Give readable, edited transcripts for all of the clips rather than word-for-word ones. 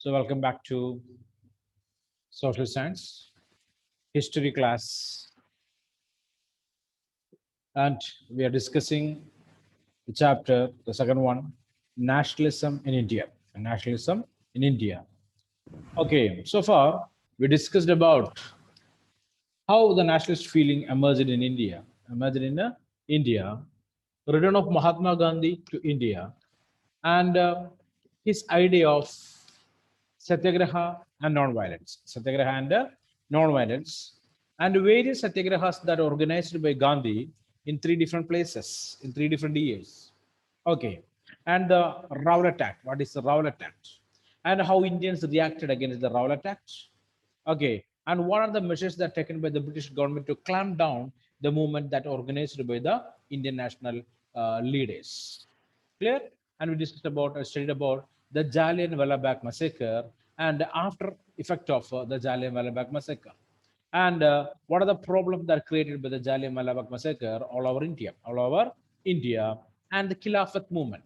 So welcome back to social science history class, and we are discussing the chapter, the second one, nationalism in India. Nationalism in India. Okay, so far we discussed about how the nationalist feeling emerged in India, India, return of Mahatma Gandhi to India, and his idea of satyagraha and non-violence, and various satyagrahas that are organized by Gandhi in three different places in three different years. Okay, and the Rowlatt Act. What is the Rowlatt Act? And how Indians reacted against the Rowlatt Act. Okay, and what are the measures that are taken by the British government to clamp down the movement that organized by the Indian national leaders? Clear? And we discussed about, studied about the Jallianwala Bagh massacre and after effect of the Jallianwala Bagh massacre. And what are the problems that are created by the Jallianwala Bagh massacre all over India, and the Khilafat movement,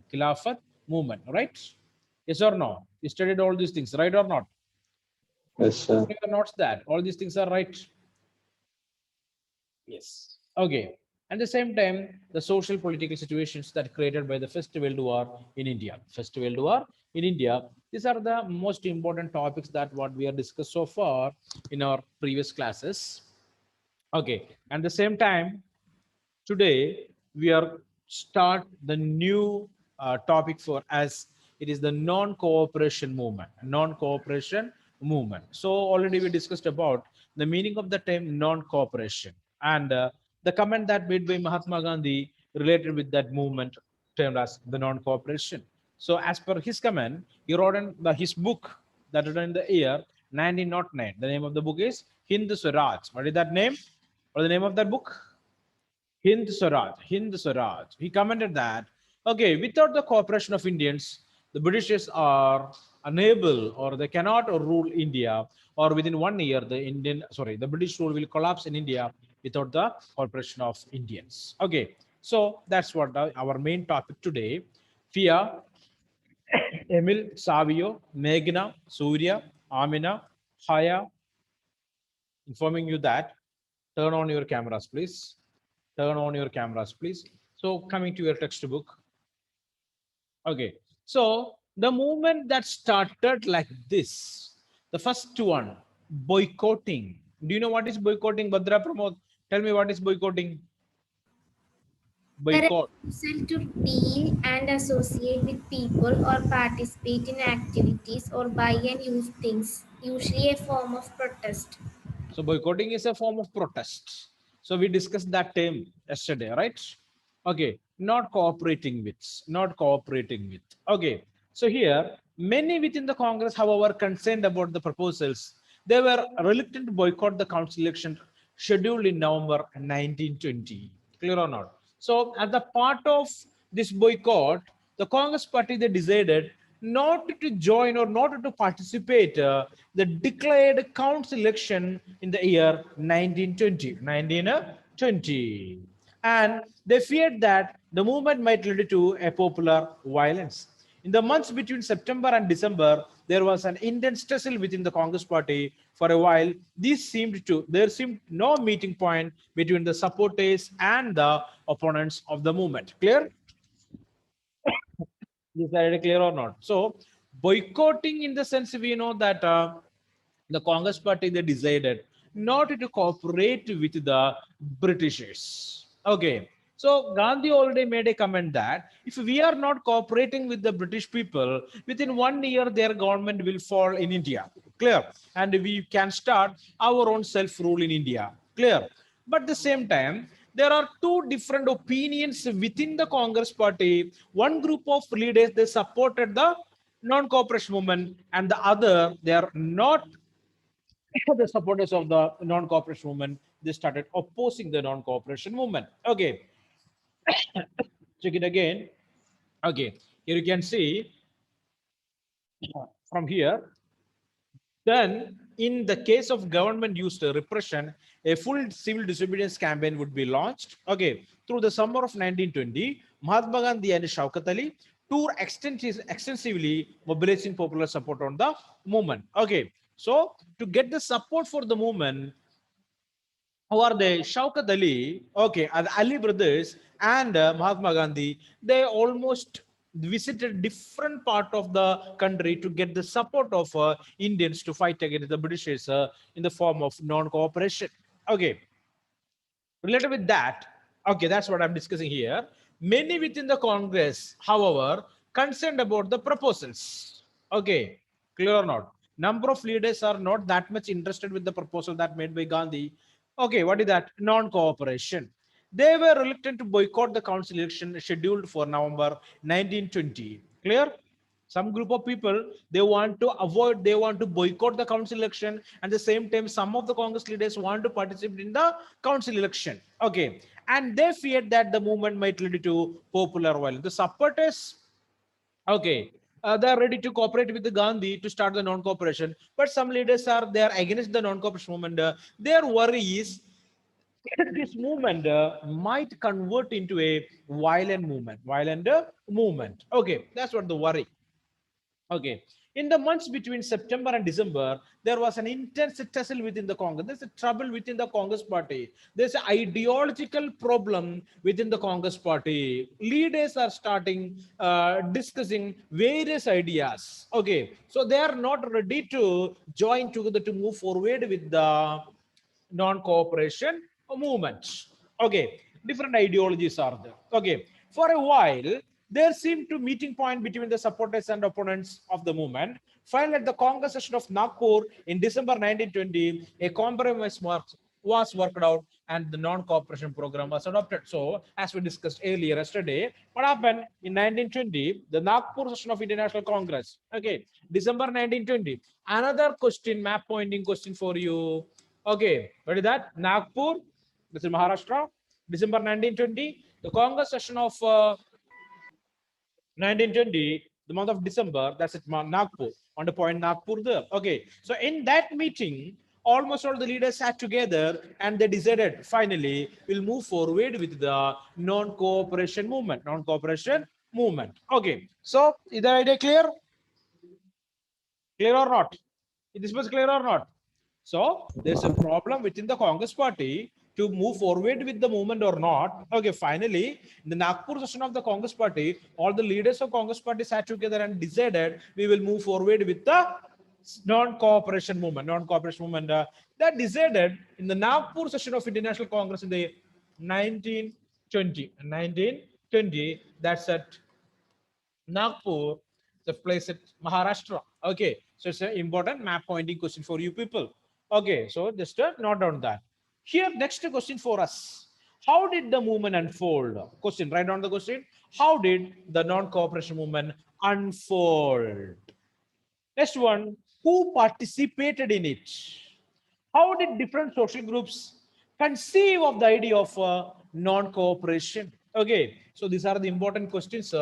right? Yes or no? You studied all these things, right or not? Yes, sir. Your notes that all these things are right. Yes. Okay. At the same time, the social political situations that created by the First World War in India. First World War in India. These are the most important topics that what we have discussed so far in our previous classes. Okay. At the same time, today we are start the new topic for us. It is the non-cooperation movement. So already we discussed about the meaning of the term non-cooperation, and the comment that made by Mahatma Gandhi related with that movement termed as the non-cooperation. So as per his comment, he wrote in his book that written in the year 1909. The name of the book is Hind Swaraj. What is that name? What is the name of that book? Hind Swaraj. He commented that, okay, without the cooperation of Indians, the Britishers are unable or they cannot rule India, or within 1 year, the British rule will collapse in India without the cooperation of Indians. Okay, so that's what our main topic today. Fia, Emil, Savio, Meghna, Surya, Amina, Haya, informing you that turn on your cameras, please. Turn on your cameras, please. So coming to your textbook. Okay. So the movement that started like this, the first one, boycotting. Do you know what is boycotting, Badra Pramod? Tell me what is boycotting. A Boycott. refusal to deal and associate with people or participate in activities or buy and use things, usually a form of protest. So boycotting is a form of protest. So we discussed that term yesterday, right? Okay, not cooperating with. Okay, so here many within the Congress, however, concerned about the proposals, they were reluctant to boycott the council election scheduled in November 1920. Clear or not? So as a part of this boycott, the Congress party they decided not to join or not to participate the declared council election in the year 1920, and they feared that the movement might lead to a popular violence. In the months between September and December, there was an intense tussle within the Congress party. For a while, there seemed no meeting point between the supporters and the opponents of the movement. Clear? Is that clear or not? So boycotting, in the sense, we know that the Congress party they decided not to cooperate with the Britishers. Okay. So Gandhi already made a comment that if we are not cooperating with the British people, within 1 year their government will fall in India. Clear? And we can start our own self-rule in India. Clear? But at the same time, there are two different opinions within the Congress party. One group of leaders they supported the non-cooperation movement, and the other they are not the supporters of the non-cooperation movement. They started opposing the non-cooperation movement. Okay, check it again. Okay, here you can see from here. Then, in the case of government used repression, a full civil disobedience campaign would be launched. Okay, through the summer of 1920, Mahatma Gandhi and Shaukat Ali to extensively mobilizing popular support on the movement. Okay, so to get the support for the movement, who are they? Shaukat Ali, okay, and Ali brothers and Mahatma Gandhi, they almost visited different part of the country to get the support of Indians to fight against the Britishers in the form of non-cooperation. Okay, related with that, okay, that's what I'm discussing here. Many within the Congress, however, concerned about the proposals. Okay, clear or not? Number of leaders are not that much interested with the proposal that made by Gandhi. Okay, what is that? Non-cooperation. They were reluctant to boycott the council election scheduled for November 1920. Clear? Some group of people, they want to avoid, they want to boycott the council election. At the same time, some of the Congress leaders want to participate in the council election. Okay, and they feared that the movement might lead to popular violence. The supporters, okay, they are ready to cooperate with the Gandhi to start the non-cooperation, but some leaders are, they are against the non-cooperation movement. Their worry is this movement might convert into a violent movement. Okay, that's what the worry. Okay. In the months between September and December, there was an intense tussle within the Congress. There's a trouble within the Congress party. There's an ideological problem within the Congress party. Leaders are starting discussing various ideas. Okay. So they are not ready to join together to move forward with the non-cooperation movement. Okay, different ideologies are there. Okay, for a while, there seemed to meeting point between the supporters and opponents of the movement. Finally, at the Congress session of Nagpur in December 1920, a compromise was worked out and the non-cooperation program was adopted. So, as we discussed earlier yesterday, what happened in 1920, the Nagpur session of International Congress. Okay, December 1920. Another question, map pointing question for you. Okay, what is that? Nagpur, this is Maharashtra, December 1920. The Congress session of 1920, the month of December, that's it, Nagpur, on the point Nagpur there. Okay, so in that meeting, almost all the leaders sat together and they decided finally we'll move forward with the non-cooperation movement. Non-cooperation movement. Okay, so is the idea clear? Clear or not? This was clear or not? So there's a problem within the Congress party to move forward with the movement or not. Okay, finally, in the Nagpur session of the Congress party, all the leaders of Congress party sat together and decided we will move forward with the non-cooperation movement. Non-cooperation movement that decided in the Nagpur session of International Congress in the 1920. 1920, that's at Nagpur, the place at Maharashtra. Okay, so it's an important map pointing question for you people. Okay, so just note down that. Here, next question for us. How did the movement unfold? Question, write down the question. How did the non-cooperation movement unfold? Next one, who participated in it? How did different social groups conceive of the idea of non-cooperation? Okay, so these are the important questions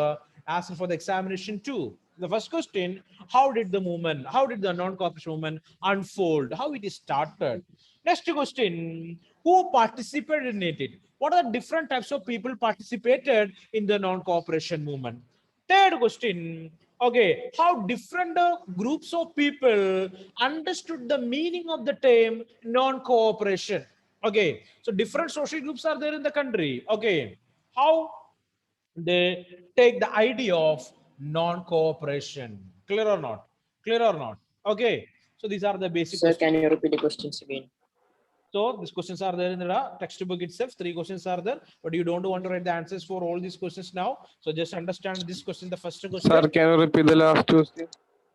asked for the examination too. The first question, how did the non-cooperation movement unfold? How it is started? Next question, who participated in it? What are the different types of people participated in the non-cooperation movement? Third question, okay, how different groups of people understood the meaning of the term non-cooperation. Okay, so different social groups are there in the country. Okay, how they take the idea of non-cooperation. Clear or not? Clear or not? Okay, so these are the basic Sir, questions. can you repeat the questions again? So these questions are there in the textbook itself. 3 questions are there, but you don't want to write the answers for all these questions now. So just understand this question, the first question. Sir, can you repeat the last question?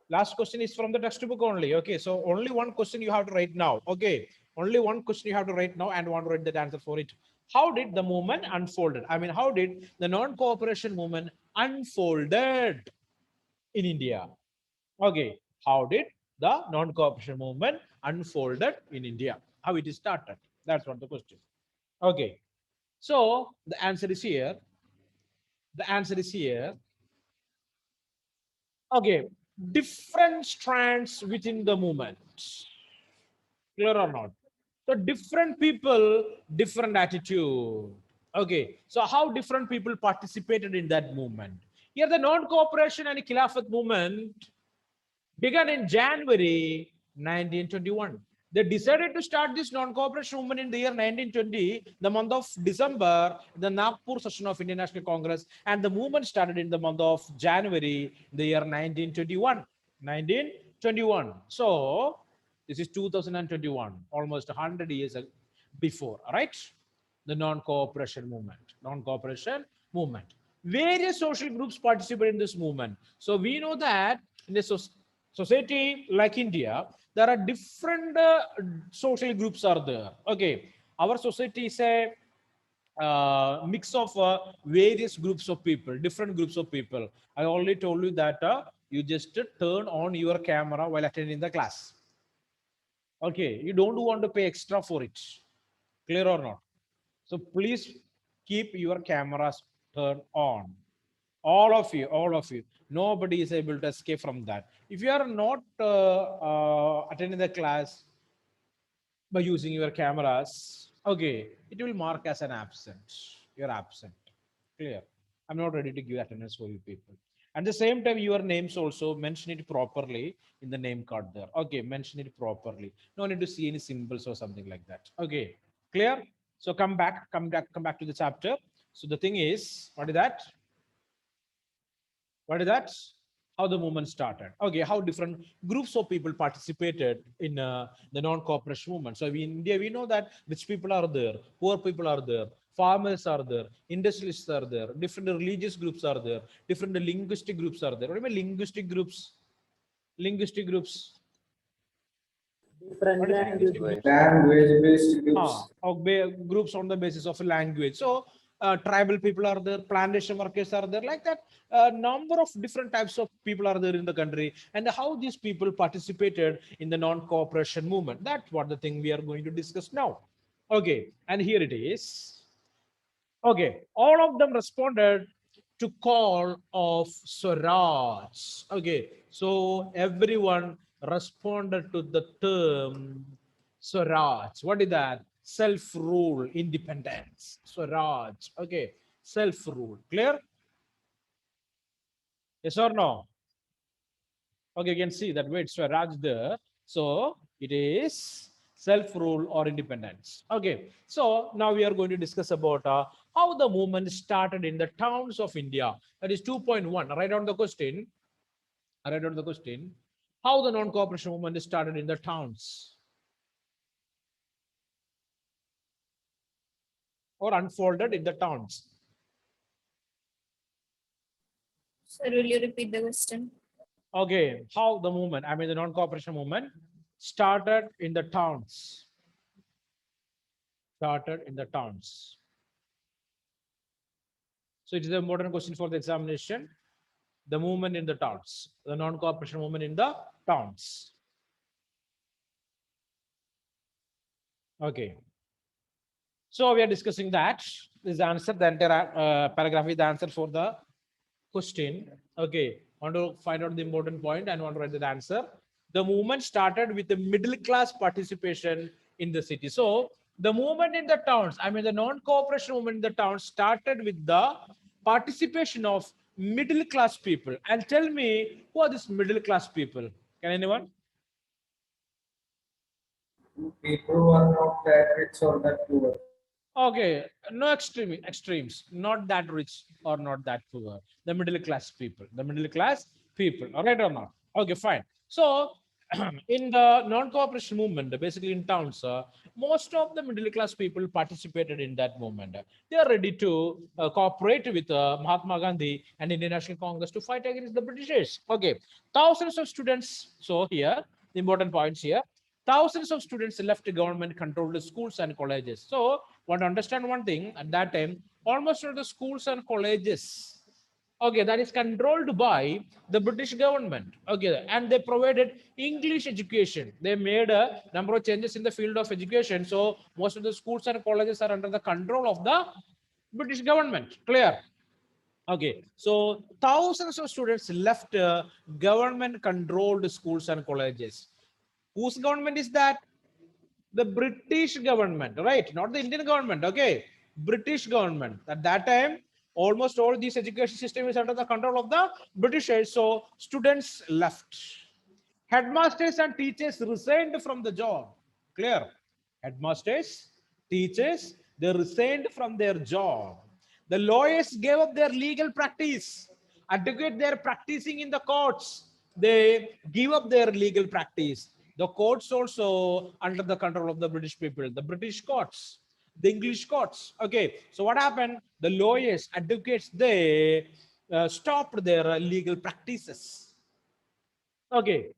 Last question is from the textbook only. Okay, so only one question you have to write now. Okay, only one question you have to write now and want to write the answer for it. How did the movement unfolded? I mean, how did the non-cooperation movement unfolded in India? Okay, how did the non-cooperation movement unfolded in India? How it is started? That's what the question. Okay, so the answer is here. The answer is here. Okay, different strands within the movement. Clear or not? So different people, different attitude. Okay, so how different people participated in that movement? Here, the non-cooperation and Khilafat movement began in January 1921. They decided to start this non-cooperation movement in the year 1920, the month of December, the Nagpur session of Indian National Congress, and the movement started in the month of January, the year 1921. 1921. So this is 2021, almost 100 years before, right? The non-cooperation movement. Non-cooperation movement. Various social groups participate in this movement. So we know that in a society like India, there are different social groups are there. Okay, our society is a mix of various groups of people, different groups of people. I already told you that you just turn on your camera while attending the class. Okay, you don't want to pay extra for it. Clear or not? So please keep your cameras turned on. All of you. Nobody is able to escape from that. If you are not attending the class by using your cameras, okay, it will mark as an absent. You're absent. Clear. I'm not ready to give attendance for you people. At the same time, your names also mention it properly in the name card there. Okay, mention it properly. No need to see any symbols or something like that. Okay, clear? So come back to the chapter. So the thing is, what is that? What is that? How the movement started. Okay, how different groups of people participated in the non-cooperation movement. So in India, we know that rich people are there, poor people are there, farmers are there, industrialists are there, different religious groups are there, different linguistic groups are there. What do you mean linguistic groups? Linguistic groups. Different What is linguistic language. groups? Language-based groups. Groups on the basis of language. So tribal people are there, plantation workers are there, like that. A number of different types of people are there in the country, and how these people participated in the non-cooperation movement. That's what the thing we are going to discuss now. Okay, and here it is. Okay, all of them responded to call of Swaraj. Okay, so everyone responded to the term Swaraj. What is that? Self-rule, independence. Swaraj. Okay, self-rule. Clear? Yes or no? Okay, you can see that word Swaraj there. So it is self-rule or independence. Okay, so now we are going to discuss about how the movement started in the towns of India. That is 2.1. Write down the question. Write down the question. How the non-cooperation movement started in the towns or unfolded in the towns. Sir, will you repeat the question? Okay, how the movement, I mean the non-cooperation movement started in the towns. Started in the towns. So it is a modern question for the examination. The movement in the towns, the non-cooperation movement in the towns. Okay. So we are discussing that. This answer, the entire paragraph is the answer for the question. Okay. Want to find out the important point and want to write the answer. The movement started with the middle class participation in the city. So the movement in the towns, I mean the non-cooperation movement in the towns started with the participation of middle class people. And tell me, who are these middle class people? Can anyone? People who are not that rich or that poor. Okay, no extremes, not that rich or not that poor. The middle class people, the middle class people, all right or not? Okay, fine. So, in the non-cooperation movement, basically in towns, most of the middle class people participated in that movement. They are ready to cooperate with Mahatma Gandhi and Indian National Congress to fight against the Britishers. Okay, thousands of students. So here, the important points here. Thousands of students left government-controlled schools and colleges. So, want to understand one thing, at that time, almost all the schools and colleges, okay, that is controlled by the British government. Okay, and they provided English education. They made a number of changes in the field of education. So, most of the schools and colleges are under the control of the British government. Clear? Okay, so thousands of students left government-controlled schools and colleges. Whose government is that? The British government, right? Not the Indian government. Okay, British government. At that time, Almost all these education system is under the control of the Britishers. So students left. Headmasters and teachers resigned from the job. Clear? Headmasters, teachers, they resigned from their job. The lawyers gave up their legal practice. Advocate, they're practicing in the courts. They give up their legal practice. The courts also under the control of the British people, the British courts, the English courts. Okay, so what happened? The lawyers, advocates, they stopped their legal practices. Okay,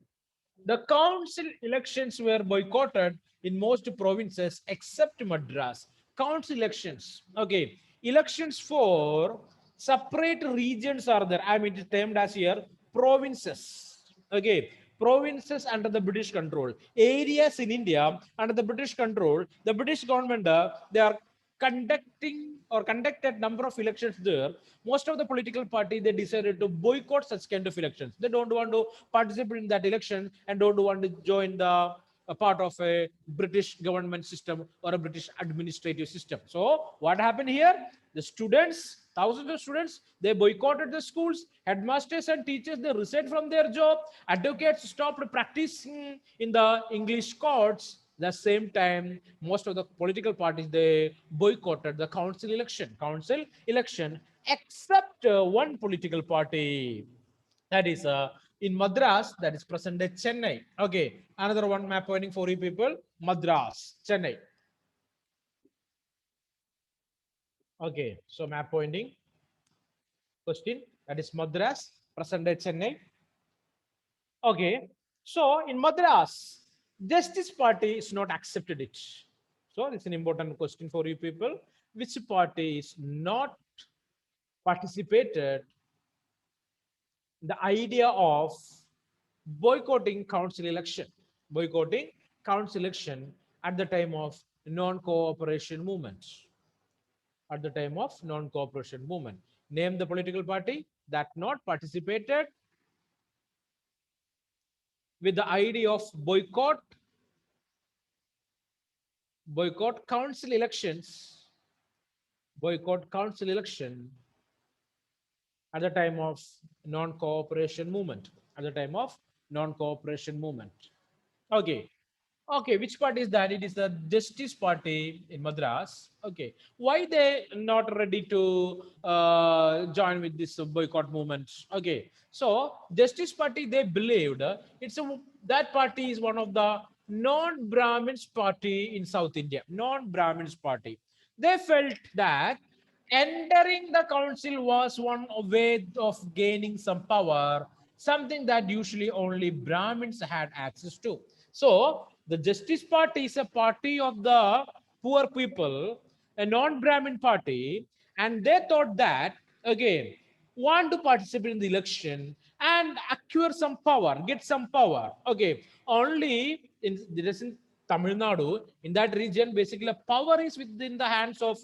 the council elections were boycotted in most provinces except Madras. Council elections. Okay. Elections for separate regions are there. I mean, it's termed as here provinces. Okay. Provinces under the British control. Areas in India under the British control. The British government, they are conducted number of elections there. Most of the political party, they decided to boycott such kind of elections. They don't want to participate in that election and don't want to join the a part of a British government system or a British administrative system. So what happened here? The students, thousands of students, they boycotted the schools. Headmasters and teachers, they resigned from their job. Advocates stopped practicing in the English courts. The same time, most of the political parties, they boycotted the council election, except one political party, that is in Madras, that is present day Chennai. Okay, another one map pointing for you people, Madras, Chennai. Okay, so map pointing question, that is Madras, present day Chennai. Okay, so in Madras, Justice Party is not accepted it. So it's an important question for you people. Which party is not participated the idea of boycotting council election, boycotting council election at the time of non-cooperation movement, at the time of non-cooperation movement. Name the political party that not participated with the idea of boycott council elections, boycott council election at the time of non-cooperation movement, at the time of non-cooperation movement. Okay. Okay, which party is that? It is the Justice Party in Madras. Okay, why they not ready to join with this boycott movement? Okay, so Justice Party, they believed that party is one of the non-Brahmins party in South India. Non-Brahmins party. They felt that entering the council was one way of gaining some power, something that usually only Brahmins had access to. So the Justice Party is a party of the poor people, a non-Brahmin party, and they thought that again want to participate in the election and acquire some power, get some power. Okay, only in this in Tamil Nadu, in that region, basically power is within the hands of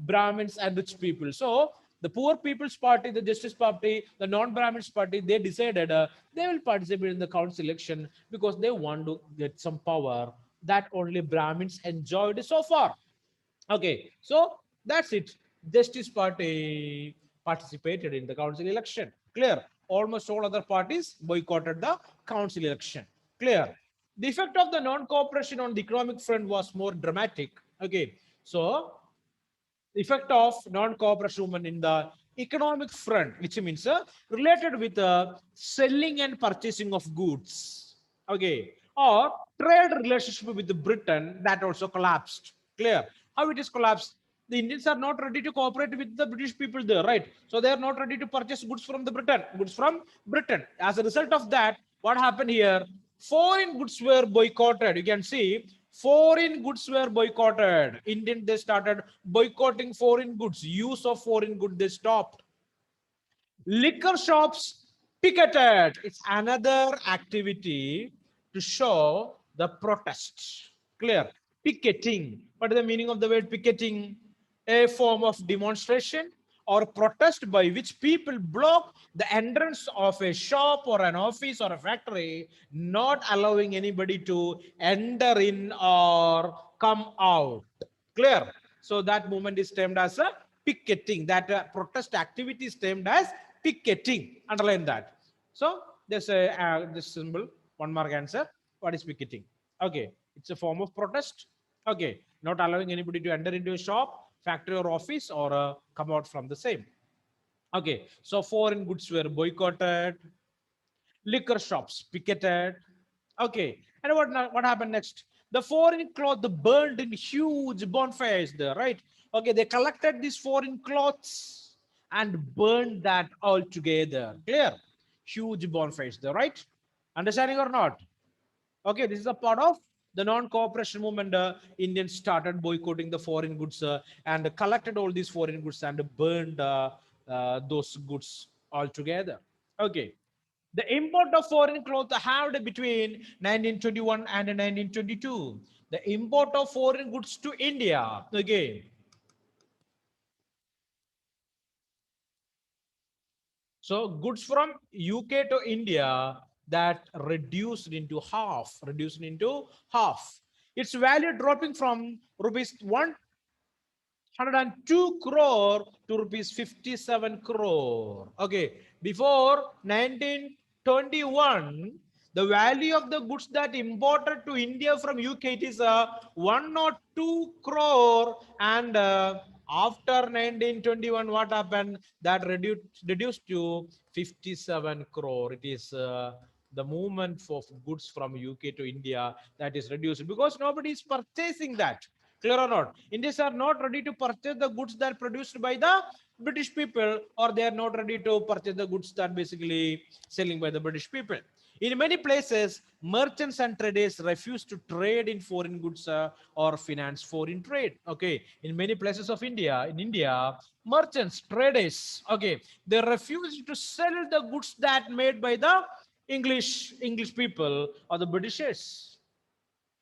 Brahmins and rich people. So the poor people's party, the Justice Party, the non-Brahmins party, they decided they will participate in the council election because they want to get some power that only Brahmins enjoyed so far. Okay, so that's it. Justice Party participated in the council election. Clear. Almost all other parties boycotted the council election. Clear. The effect of the non-cooperation on the economic front was more dramatic. Okay, so effect of non-cooperation movement in the economic front, which means related with selling and purchasing of goods, okay, or trade relationship with Britain, that also collapsed. Clear? How it is collapsed? The Indians are not ready to cooperate with the British people there, right? So they are not ready to purchase goods from the Britain, goods from Britain. As a result of that, what happened here? Foreign goods were boycotted. You can see foreign goods were boycotted. Indian, they started boycotting foreign goods. Use of foreign goods, they stopped. Liquor shops picketed. It's another activity to show the protest. Clear? Picketing. What is the meaning of the word picketing? A form of demonstration or protest by which people block the entrance of a shop or an office or a factory, not allowing anybody to enter in or come out. Clear? So that movement is termed as a picketing. That protest activity is termed as picketing. Underline that. So there's this symbol, 1 mark answer. What is picketing? Okay, it's a form of protest. Okay, not allowing anybody to enter into a shop, factory, or office, or come out from the same. Okay, so foreign goods were boycotted, liquor shops picketed. Okay, and what happened next? The foreign cloth burned in huge bonfires there, right? Okay, they collected these foreign cloths and burned that all together. Clear? Huge bonfires there, right? Understanding or not? Okay, this is a part of the non-cooperation movement. Indians started boycotting the foreign goods and collected all these foreign goods and burned those goods altogether. Okay, the import of foreign cloth halved between 1921 and 1922. The import of foreign goods to India, again. So goods from UK to India that reduced into half. Its value dropping from rupees 102 crore to rupees 57 crore. Okay, before 1921, the value of the goods that imported to India from UK it is 102 crore, and after 1921, what happened? That reduced to 57 crore. It is the movement of goods from UK to India that is reduced because nobody is purchasing that. Clear or not? Indians are not ready to purchase the goods that are produced by the British people, or they are not ready to purchase the goods that basically selling by the British people. In many places, merchants and traders refuse to trade in foreign goods or finance foreign trade. Okay, in many places of India, merchants, traders, okay, they refuse to sell the goods that made by the English people or the Britishers.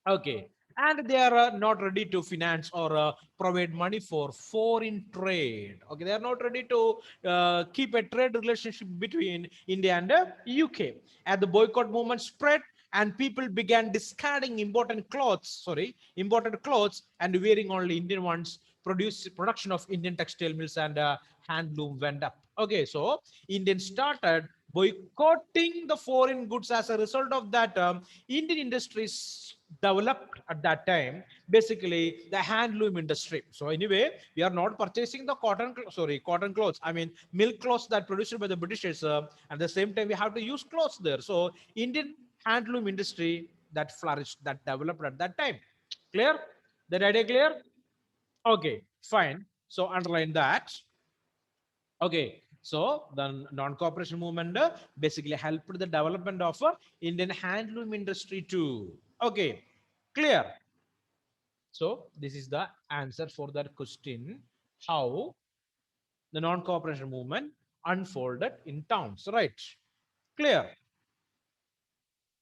Okay, and they are not ready to finance or provide money for foreign trade. Okay, they are not ready to keep a trade relationship between India and UK. As the boycott movement spread and people began discarding imported clothes and wearing only Indian ones, production of Indian textile mills and handloom went up. Okay, so Indians started boycotting the foreign goods. As a result of that, Indian industries developed at that time, basically the handloom industry. So anyway, we are not purchasing the cotton clothes, I mean milk clothes that produced by the Britishers. At the same time, we have to use clothes there. So Indian handloom industry that flourished, that developed at that time. Clear? That idea clear? Okay, fine. So underline that. Okay, so the non-cooperation movement basically helped the development of Indian handloom industry too. Okay, clear. So this is the answer for that question: how the non-cooperation movement unfolded in towns. Right? Clear.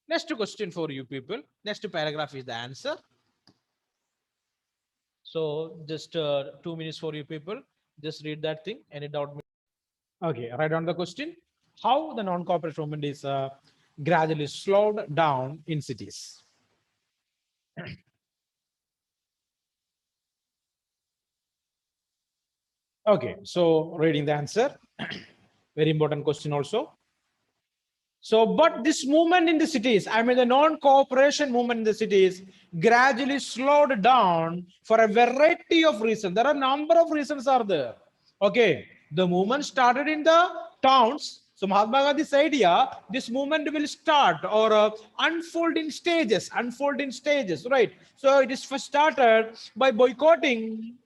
Next question for you people. Next paragraph is the answer. So just 2 minutes for you people. Just read that thing. Any doubt? Okay, write down the question. How the non-cooperation movement is gradually slowed down in cities. Okay, so reading the answer. Very important question also. So, but this movement in the cities, I mean the non-cooperation movement in the cities, gradually slowed down for a variety of reasons. There are a number of reasons are there. Okay, the movement started in the towns. So Mahatma Gandhi's idea, this movement will start or unfold in stages, right? So it is first started by boycotting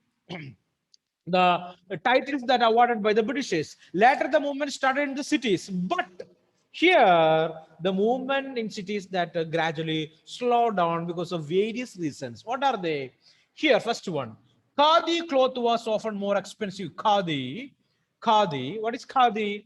the titles that are awarded by the Britishers. Later, the movement started in the cities, but here the movement in cities that gradually slowed down because of various reasons. What are they? Here, first one, khadi cloth was often more expensive. Khadi. What is khadi?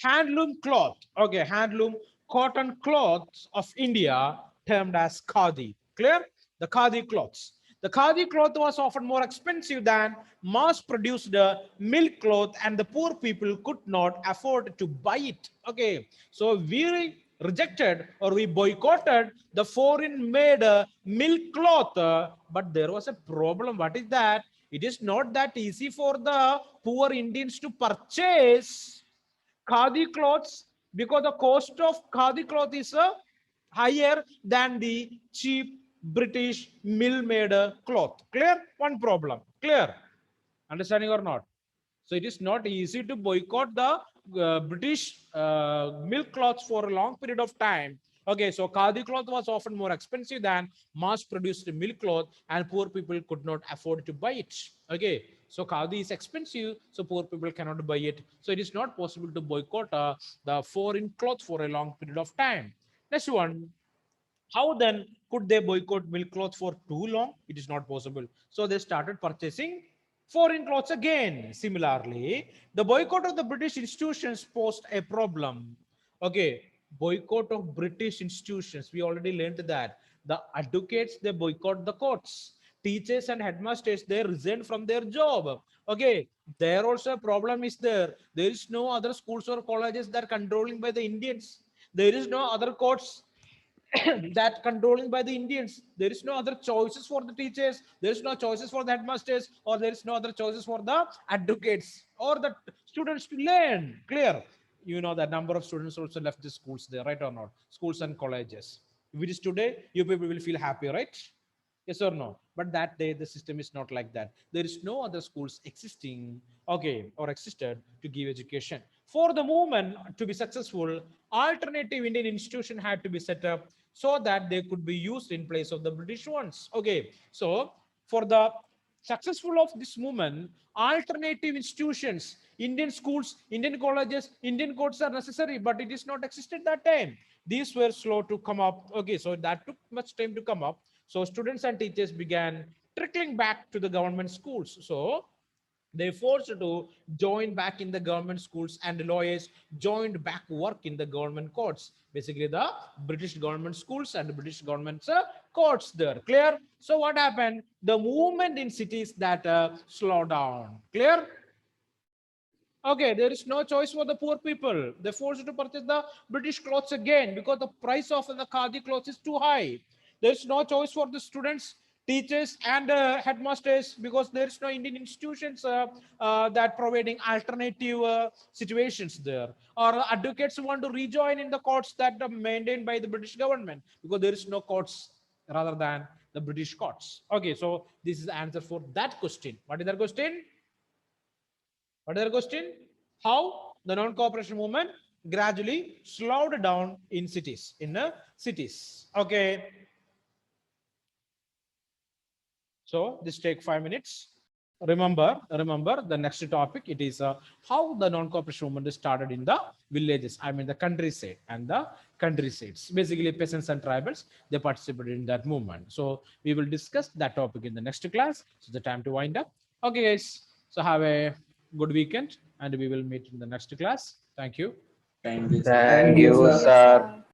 Handloom cloth. Okay, handloom cotton cloths of India termed as khadi. Clear? The khadi cloths. The khadi cloth was often more expensive than mass-produced milk cloth, and the poor people could not afford to buy it. Okay, so we rejected or we boycotted the foreign-made milk cloth, but there was a problem. What is that? It is not that easy for the poor Indians to purchase khadi clothes because the cost of khadi cloth is higher than the cheap British mill-made cloth. Clear? One problem. Clear? Understanding or not? So it is not easy to boycott the British milk cloths for a long period of time. Okay, so khadi cloth was often more expensive than mass-produced milk cloth, and poor people could not afford to buy it. Okay, so khadi is expensive, so poor people cannot buy it. So it is not possible to boycott the foreign cloth for a long period of time. Next one, how then could they boycott milk cloth for too long? It is not possible. So they started purchasing foreign clothes again. Similarly, the boycott of the British institutions posed a problem. Okay, boycott of British institutions. We already learned that. The advocates, they boycott the courts. Teachers and headmasters, they resign from their job. Okay, there also a problem is there. There is no other schools or colleges that are controlling by the Indians. There is no other courts that controlling by the Indians. There is no other choices for the teachers. There is no choices for the headmasters, or there is no other choices for the advocates or the students to learn. Clear? You know that number of students also left the schools there, right or not? Schools and colleges. If it is today, you people will feel happy, right? Yes or no? But that day the system is not like that. There is no other schools existing, okay, or existed to give education. For the movement to be successful, alternative Indian institution had to be set up so that they could be used in place of the British ones. Okay, so for the successful of this movement, alternative institutions, Indian schools, Indian colleges, Indian courts are necessary, but it is not existed that time. These were slow to come up. Okay, so that took much time to come up. So students and teachers began trickling back to the government schools. So they forced to join back in the government schools, and lawyers joined back work in the government courts. Basically, the British government schools and the British government's courts there. Clear? So what happened? The movement in cities that slowed down. Clear? Okay, there is no choice for the poor people. They're forced to purchase the British clothes again because the price of the khadi clothes is too high. There's no choice for the students, teachers, and headmasters because there is no Indian institutions that providing alternative situations there. Or advocates want to rejoin in the courts that are maintained by the British government because there is no courts rather than the British courts. Okay, so this is the answer for that question. What is that question? What is the question? How the non-cooperation movement gradually slowed down in cities, cities. Okay. So this take 5 minutes. Remember the next topic. It is how the non-cooperation movement started in the villages. I mean the countryside and the countrysides. Basically, peasants and tribals, they participated in that movement. So we will discuss that topic in the next class. So the time to wind up. Okay, guys. So have a good weekend, and we will meet in the next class. Thank you. Thank you, sir. Thank Thank you, you, sir. sir.